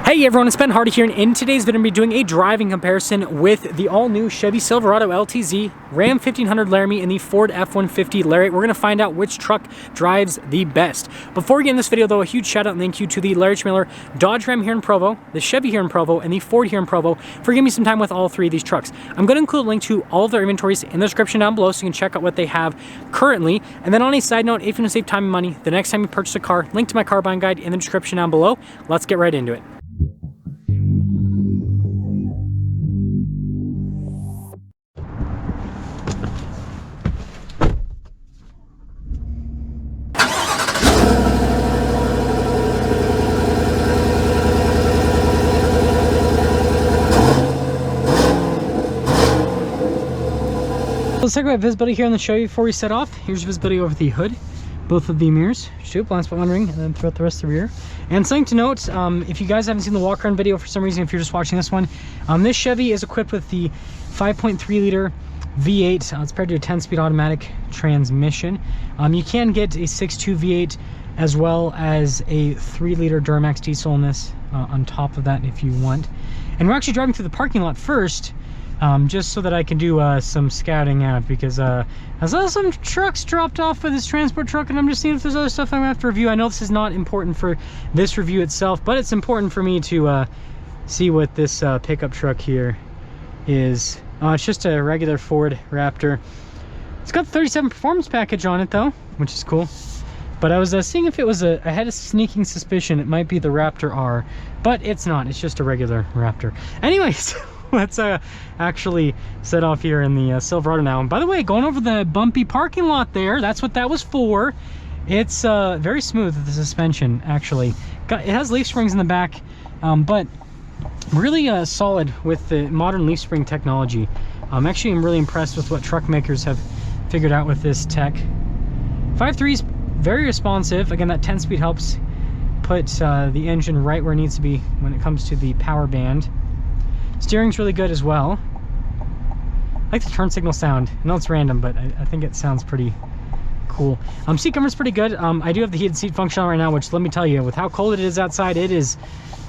Hey everyone, it's Ben Hardy here, and in today's video I'm going to be doing a driving comparison with the all-new Chevy Silverado LTZ, Ram 1500 Laramie, and the Ford F-150 Lariat. We're going to find out which truck drives the best. Before we get in this video though, a huge shout out and thank you to the Lariat Mailer, Dodge Ram here in Provo, the Chevy here in Provo, and the Ford here in Provo for giving me some time with all three of these trucks. I'm going to include a link to all of their inventories in the description down below so you can check out what they have currently. And then on a side note, if you want to save time and money, the next time you purchase a car, link to my car buying guide in the description down below. Let's get right into it. Let's talk about visibility here on the Chevy before we set off. Here's visibility over the hood, both of the mirrors, blind spot monitoring, and then throughout the rest of the rear. And something to note, if you guys haven't seen the walk around video for some reason, if you're just watching this one, this Chevy is equipped with the 5.3 liter V8. It's paired to a 10-speed automatic transmission. You can get a 6.2 V8 as well as a 3 liter Duramax diesel in this on top of that if you want. And we're actually driving through the parking lot first, just so that I can do some scouting out, because I saw some trucks dropped off by this transport truck, and I'm just seeing if there's other stuff I'm gonna have to review. I know this is not important for this review itself, but it's important for me to see what this pickup truck here is. It's just a regular Ford Raptor. It's got the 37 performance package on it though, which is cool. But I was seeing if it was I had a sneaking suspicion it might be the Raptor R, but it's not. It's just a regular Raptor. Anyways, let's actually set off here in the Silverado now. And by the way, going over the bumpy parking lot there, that's what that was for. It's very smooth with the suspension, actually. It has leaf springs in the back, but really solid with the modern leaf spring technology. Actually, I'm really impressed with what truck makers have figured out with this tech. 5.3 is very responsive. Again, that 10-speed helps put the engine right where it needs to be when it comes to the power band. Steering's really good as well. I like the turn signal sound. I know it's random, but I think it sounds pretty cool. Seat cover's pretty good. I do have the heated seat function on right now, which let me tell you, with how cold it is outside, it is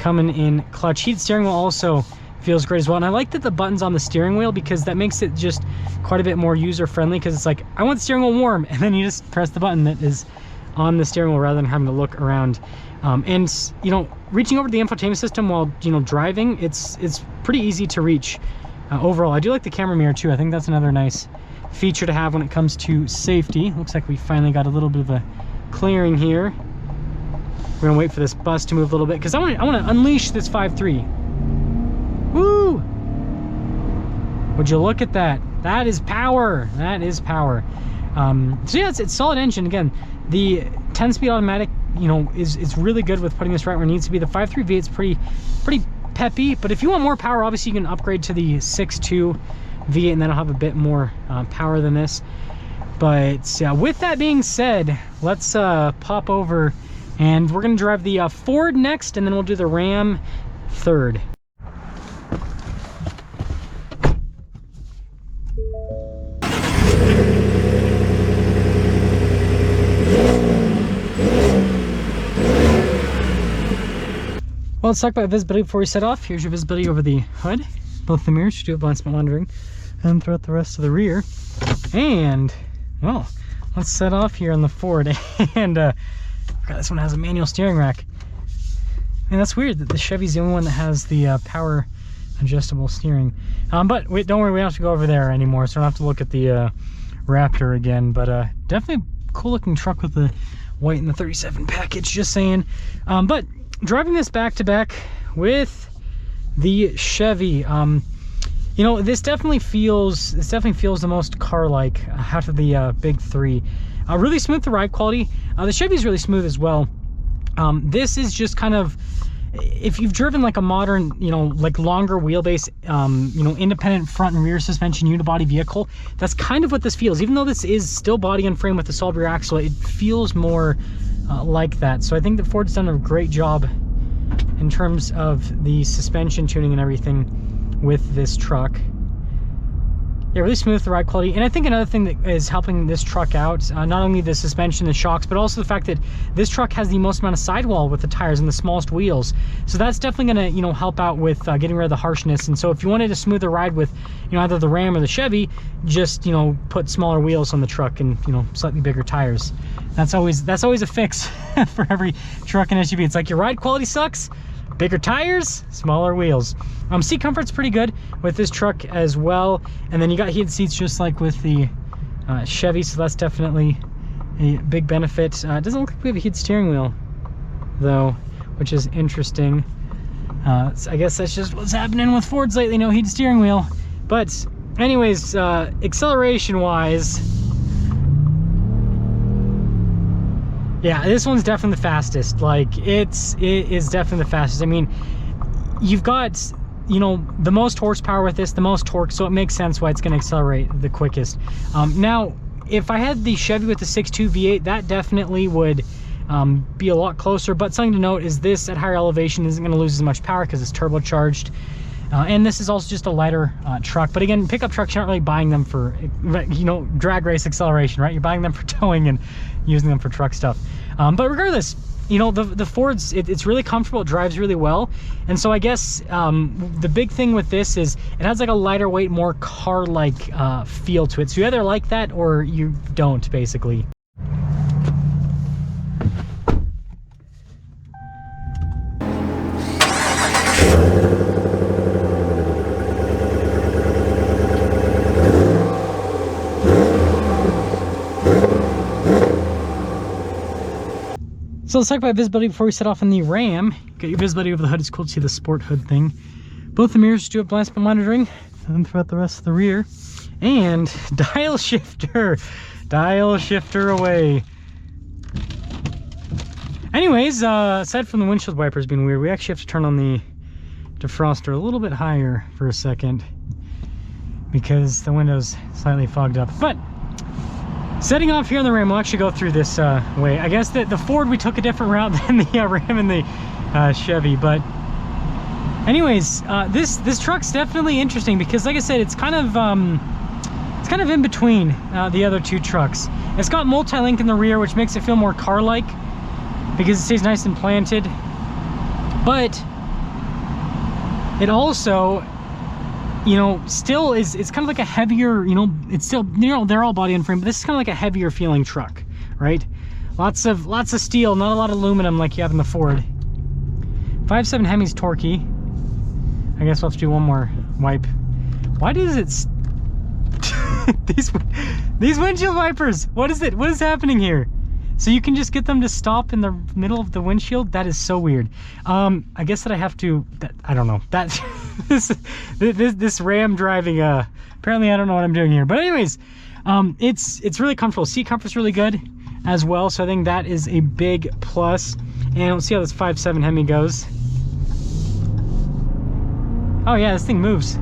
coming in clutch. Heated steering wheel also feels great as well. And I like that the button's on the steering wheel, because that makes it just quite a bit more user-friendly, because it's like, I want the steering wheel warm, and then you just press the button that is on the steering wheel rather than having to look around. And you know, reaching over the infotainment system while driving, it's pretty easy to reach. Overall, I do like the camera mirror too. I think that's another nice feature to have when it comes to safety. Looks like we finally got a little bit of a clearing here. We're gonna wait for this bus to move a little bit, because I want to unleash this 5.3. Woo! Would you look at that? That is power. That is power. So yeah, it's solid engine. Again, the 10-speed automatic, is really good with putting this right where it needs to be. The 5.3 V8 is pretty peppy, but if you want more power, obviously you can upgrade to the 6.2 V8, and that'll have a bit more power than this. But with that being said, let's pop over, and we're gonna drive the Ford next, and then we'll do the Ram third. Well, let's talk about visibility before we set off. Here's your visibility over the hood, both the mirrors, do blind spot monitoring, and throughout the rest of the rear. And, well, let's set off here on the Ford. And this one has a manual steering rack. And that's weird that the Chevy's the only one that has the power adjustable steering. But wait, don't worry, we don't have to go over there anymore, so I don't have to look at the Raptor again. But definitely a cool looking truck with the white and the 37 package, just saying. But driving this back to back with the Chevy, this definitely feels the most car-like out of the big three. Really smooth to ride quality. The Chevy's really smooth as well. This is just kind of, if you've driven like a modern, like longer wheelbase, independent front and rear suspension unibody vehicle, that's kind of what this feels. Even though this is still body and frame with a solid rear axle, it feels more like that. So I think that Ford's done a great job in terms of the suspension tuning and everything with this truck. Yeah, really smooth, the ride quality. And I think another thing that is helping this truck out, not only the suspension, the shocks, but also the fact that this truck has the most amount of sidewall with the tires and the smallest wheels. So that's definitely going to, you know, help out with getting rid of the harshness. And so if you wanted a smoother ride with, you know, either the Ram or the Chevy, just, you know, put smaller wheels on the truck and, you know, slightly bigger tires. That's always a fix for every truck and SUV. It's like your ride quality sucks, bigger tires, smaller wheels. Seat comfort's pretty good with this truck as well. And then you got heated seats just like with the Chevy, so that's definitely a big benefit. It doesn't look like we have a heated steering wheel though, which is interesting. I guess that's just what's happening with Fords lately, no heated steering wheel. But anyways, acceleration wise, yeah, this one's definitely the fastest. Like, it is definitely the fastest. I mean, you've got, you know, the most horsepower with this, the most torque, so it makes sense why it's going to accelerate the quickest. Now, if I had the Chevy with the 6.2 V8, that definitely would be a lot closer. But something to note is this at higher elevation isn't going to lose as much power because it's turbocharged. And this is also just a lighter truck. But again, pickup trucks, you're not really buying them for, you know, drag race acceleration, right? You're buying them for towing and using them for truck stuff. But regardless, you know, the Ford's, it's really comfortable. It drives really well. And so I guess the big thing with this is it has like a lighter weight, more car-like feel to it. So you either like that or you don't, basically. So let's talk about visibility before we set off on the Ram. Got your visibility over the hood. It's cool to see the sport hood thing. Both the mirrors do have blind spot monitoring, and then throughout the rest of the rear. And dial shifter. Dial shifter away. Anyways, aside from the windshield wipers being weird, we actually have to turn on the defroster a little bit higher for a second because the window's slightly fogged up. But setting off here on the Ram, we'll actually go through this way. I guess that the Ford, we took a different route than the Ram and the Chevy. But anyways, this truck's definitely interesting because, like I said, it's kind of in between the other two trucks. It's got multi-link in the rear, which makes it feel more car-like because it stays nice and planted. But it also, you know, still is, it's kind of like a heavier, you know, it's still, you know, they're all body and frame, but this is kind of like a heavier feeling truck, right? Lots of steel, not a lot of aluminum like you have in the Ford. 5.7 Hemi's torquey. I guess we'll have to do one more wipe. Why does it these windshield wipers, what is it? What is happening here? So you can just get them to stop in the middle of the windshield? That is so weird. I guess that I have to, I don't know. That this Ram driving, apparently I don't know what I'm doing here. But anyways, it's really comfortable. Seat comfort's really good as well. So I think that is a big plus. And let's see how this 5.7 Hemi goes. Oh yeah, this thing moves.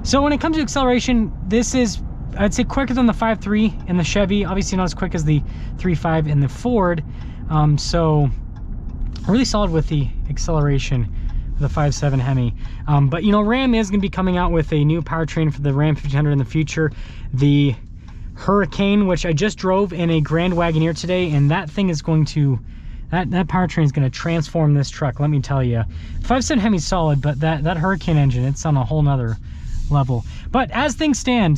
So when it comes to acceleration, this is, I'd say, quicker than the 5.3 in the Chevy. Obviously not as quick as the 3.5 in the Ford. So really solid with the acceleration of the 5.7 Hemi. But you know, Ram is going to be coming out with a new powertrain for the Ram 1500 in the future. The Hurricane, which I just drove in a Grand Wagoneer today, and that thing is going to, that powertrain is going to transform this truck, let me tell you. 5.7 Hemi's solid, but that Hurricane engine, it's on a whole nother level. But as things stand,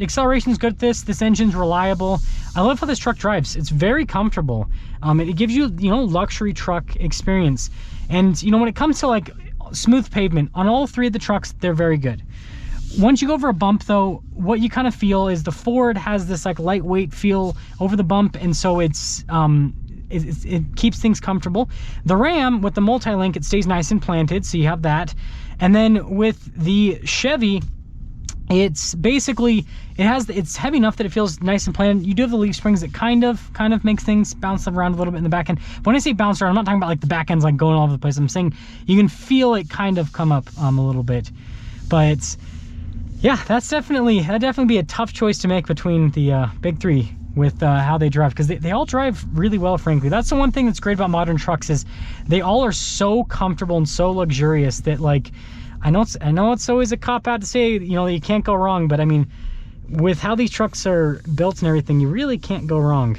acceleration is good at this engine's reliable. I love how this truck drives. It's very comfortable. It gives you, you know, luxury truck experience. And you know, when it comes to like smooth pavement on all three of the trucks, they're very good. Once you go over a bump though, what you kind of feel is the Ford has this like lightweight feel over the bump, and so it keeps things comfortable. The Ram with the multi-link, it stays nice and planted, so you have that. And then with the Chevy, it's basically, it's heavy enough that it feels nice and planted. You do have the leaf springs that kind of makes things bounce around a little bit in the back end. But when I say bounce around, I'm not talking about like the back end's like going all over the place. I'm saying you can feel it kind of come up a little bit. But yeah, that'd definitely be a tough choice to make between the big three with how they drive, because they all drive really well, frankly. That's the one thing that's great about modern trucks, is they all are so comfortable and so luxurious that, like, I know it's always a cop-out to say, you know, you can't go wrong, but I mean, with how these trucks are built and everything, you really can't go wrong.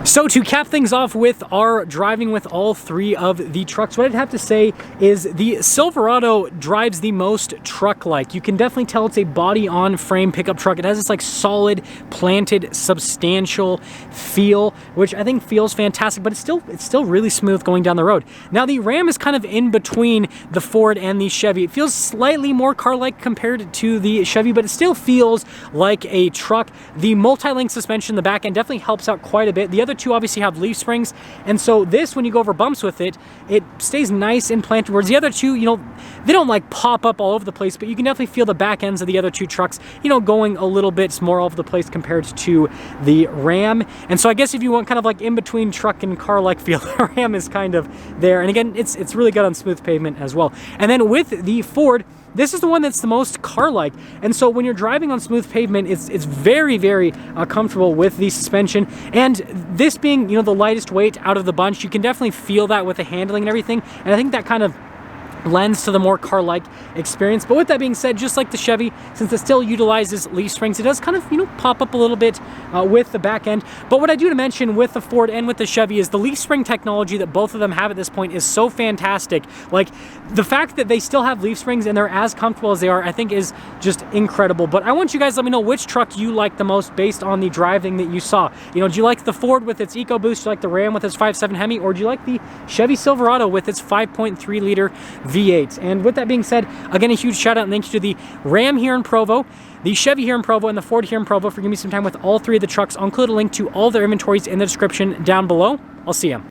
So to cap things off with our driving with all three of the trucks, what I'd have to say is the Silverado drives the most truck-like. You can definitely tell it's a body-on-frame pickup truck. It has this like solid, planted, substantial feel, which I think feels fantastic, but it's still really smooth going down the road. Now the Ram is kind of in between the Ford and the Chevy. It feels slightly more car-like compared to the Chevy, but it still feels like a truck. The multi-link suspension in the back end definitely helps out quite a bit. The other two obviously have leaf springs, and so this, when you go over bumps with it, it stays nice and planted, whereas the other two, you know, they don't like pop up all over the place, but you can definitely feel the back ends of the other two trucks, you know, going a little bit more all over the place compared to the Ram. And so I guess if you want kind of like in between truck and car like feel, the Ram is kind of there. And again, it's really good on smooth pavement as well. And then with the Ford, this is the one that's the most car-like, and so when you're driving on smooth pavement, it's very, very comfortable with the suspension. And this being, you know, the lightest weight out of the bunch, you can definitely feel that with the handling and everything. And I think that kind of lends to the more car-like experience. But with that being said, just like the Chevy, since it still utilizes leaf springs, it does kind of, you know, pop up a little bit with the back end. But what I do to mention with the Ford and with the Chevy is the leaf spring technology that both of them have at this point is so fantastic. Like, the fact that they still have leaf springs and they're as comfortable as they are, I think is just incredible. But I want you guys to let me know which truck you like the most based on the driving that you saw. You know, do you like the Ford with its EcoBoost? Do you like the Ram with its 5.7 Hemi? Or do you like the Chevy Silverado with its 5.3 liter V8? And with that being said, again, a huge shout out and thank you to the Ram here in Provo, the Chevy here in Provo, and the Ford here in Provo for giving me some time with all three of the trucks. I'll include a link to all their inventories in the description down below. I'll see you.